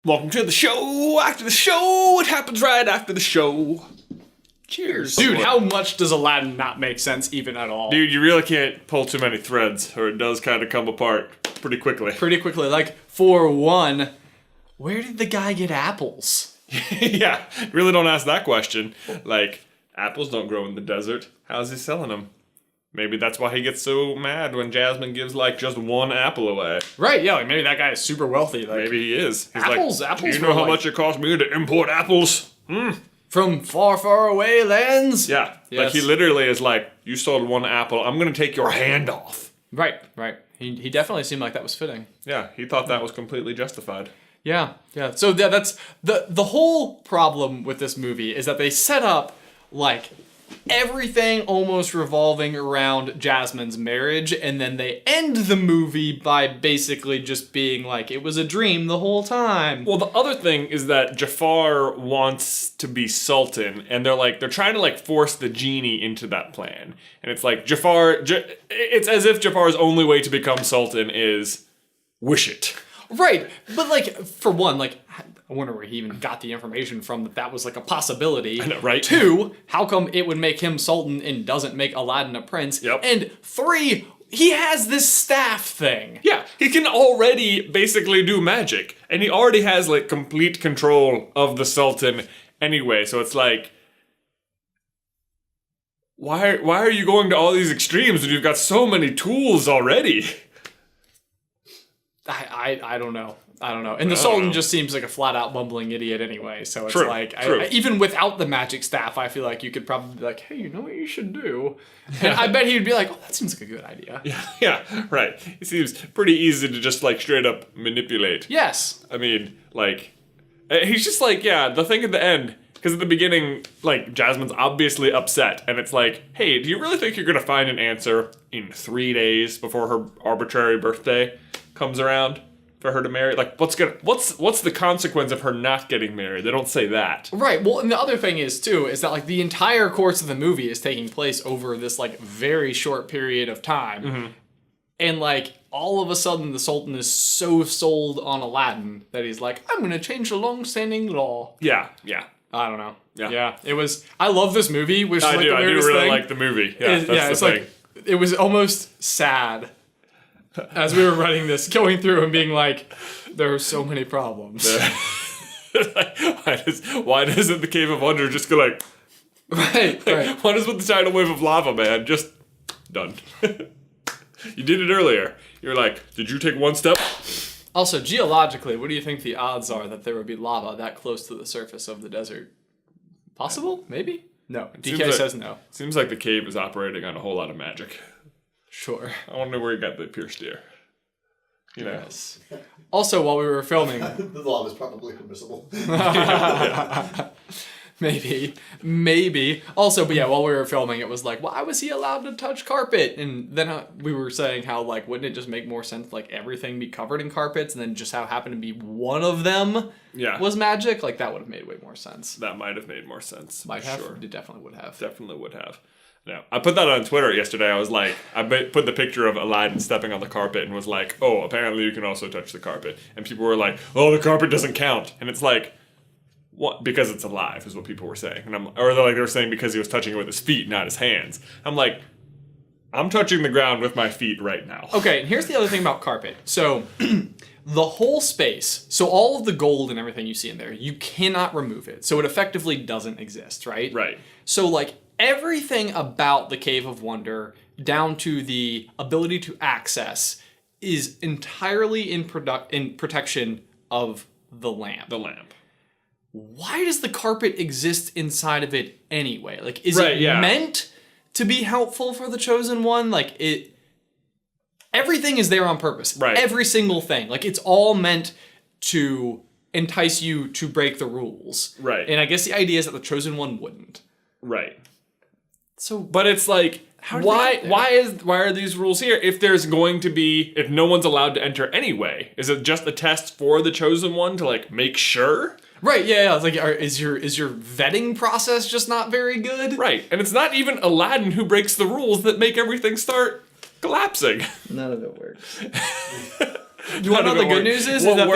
Welcome to the show. After the show, what happens right after the show? Cheers. Dude, how much does Aladdin not make sense even at all? Dude, you really can't pull too many threads, or it does kind of come apart pretty quickly. Like, for one, where did the guy get apples? Yeah, really don't ask that question. Like, apples don't grow in the desert. How's he selling them? Maybe that's why he gets so mad when Jasmine gives, like, just one apple away. Right, yeah, like maybe that guy is super wealthy. Like, Maybe he is. He's apples like, do you know how much it cost me to import apples? From far, far away lands? Yeah, Yes. like he literally is like, you sold one apple, I'm gonna take your hand off. Right. He definitely seemed like that was fitting. Yeah, he thought that was completely justified. Yeah. So yeah, that's the whole problem with this movie is that they set up like everything almost revolving around Jasmine's marriage, and then they end the movie by basically just being like, it was a dream the whole time. Well, the other thing is that Jafar wants to be Sultan, and they're trying to like force the genie into that plan. And it's like it's as if Jafar's only way to become Sultan is wish it. Right, but like, for one, like, I wonder where he even got the information from that was like a possibility. I know, right? 2, how come it would make him Sultan and doesn't make Aladdin a prince? Yep. And 3, he has this staff thing. Yeah, he can already basically do magic, and he already has like complete control of the Sultan anyway. So it's like, why are you going to all these extremes when you've got so many tools already? I don't know. And the Sultan just seems like a flat out bumbling idiot anyway. So it's True. Even without the magic staff, I feel like you could probably be like, hey, you know what you should do? And I bet he would be like, oh, that seems like a good idea. Yeah, right. He seems pretty easy to just like straight up manipulate. Yes. I mean, like, he's just like, yeah, the thing at the end, because at the beginning, like, Jasmine's obviously upset, and it's like, hey, do you really think you're gonna find an answer in 3 days before her arbitrary birthday comes around for her to marry? Like, what's the consequence of her not getting married? They don't say that. Right. Well, and the other thing is too is that like the entire course of the movie is taking place over this like very short period of time, and like all of a sudden the Sultan is so sold on Aladdin that he's like, I'm gonna change the long-standing law. Yeah. I don't know. Yeah. It was. I love this movie, which is like the I do weirdest really thing. like the movie. Yeah, that's it's the thing. like it was almost sad as we were writing this, going through and being like, there are so many problems. Why doesn't the Cave of Wonder just go like, Right. what is with the tidal wave of lava, man? Just done. You did it earlier. You're like, did you take one step? Also, geologically, what do you think the odds are that there would be lava that close to the surface of the desert? Possible? Maybe? No. DK says no. Seems like the cave is operating on a whole lot of magic. Sure. I wonder where he got the pierced ear. You know. Yes. Also, while we were filming... The lava is probably permissible. Maybe. Also, but yeah, while we were filming, it was like, why was he allowed to touch carpet? And then we were saying how, like, wouldn't it just make more sense, like, everything be covered in carpets, and then just how happened to be one of them was magic? Like, that would have made way more sense. That might have made more sense. Might have? Sure. It definitely would have. Definitely would have. No, I put that on Twitter yesterday. I was like, I put the picture of Aladdin stepping on the carpet and was like, oh, apparently you can also touch the carpet. And people were like, oh, the carpet doesn't count. And it's like, what? Because it's alive is what people were saying. And they were saying because he was touching it with his feet, not his hands. I'm like, I'm touching the ground with my feet right now. Okay, and here's the other thing about carpet. So, the whole space, so all of the gold and everything you see in there, you cannot remove it. So it effectively doesn't exist, right? Right. So, like, everything about the Cave of Wonder, down to the ability to access, is entirely in protection of the lamp. The lamp. Why does the carpet exist inside of it anyway? Like, is it meant to be helpful for the Chosen One? Like, everything is there on purpose. Right. Every single thing. Like, it's all meant to entice you to break the rules. Right. And I guess the idea is that the Chosen One wouldn't. Right. So, but it's like, why are these rules here if if no one's allowed to enter anyway? Is it just a test for the Chosen One to like make sure? Right, yeah. It's like, is your vetting process just not very good? Right, and it's not even Aladdin who breaks the rules that make everything start collapsing. None of it works. You want to know the good news is that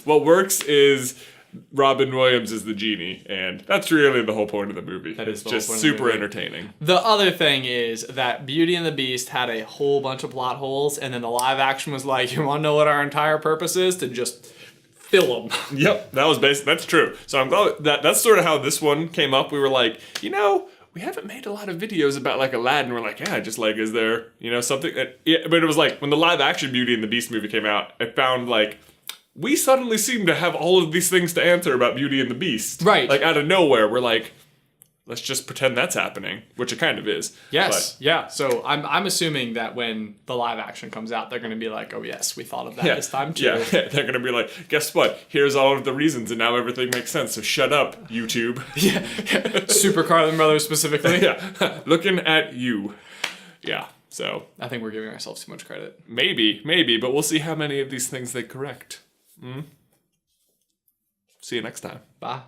what works is Robin Williams is the genie, and that's really the whole point of the movie. That is it's the whole just point of the super movie. entertaining. The other thing is that Beauty and the Beast had a whole bunch of plot holes, and then the live action was like, you want to know what our entire purpose is? To just fill them. Yep, that's true. So I'm glad that's sort of how this one came up. We were like, we haven't made a lot of videos about like Aladdin. We're like, yeah, just like, is there, something? Yeah, but it was like when the live action Beauty and the Beast movie came out, I found like, we suddenly seem to have all of these things to answer about Beauty and the Beast. Right. Like out of nowhere, we're like, let's just pretend that's happening, which it kind of is. Yes, yeah. So I'm assuming that when the live action comes out, they're going to be like, oh yes, we thought of that this time too. Yeah, they're going to be like, guess what? Here's all of the reasons, and now everything makes sense. So shut up, YouTube. Yeah. Super Carlin Brothers specifically. Yeah, looking at you. Yeah. So I think we're giving ourselves too much credit. maybe, but we'll see how many of these things they correct. See you next time. Bye.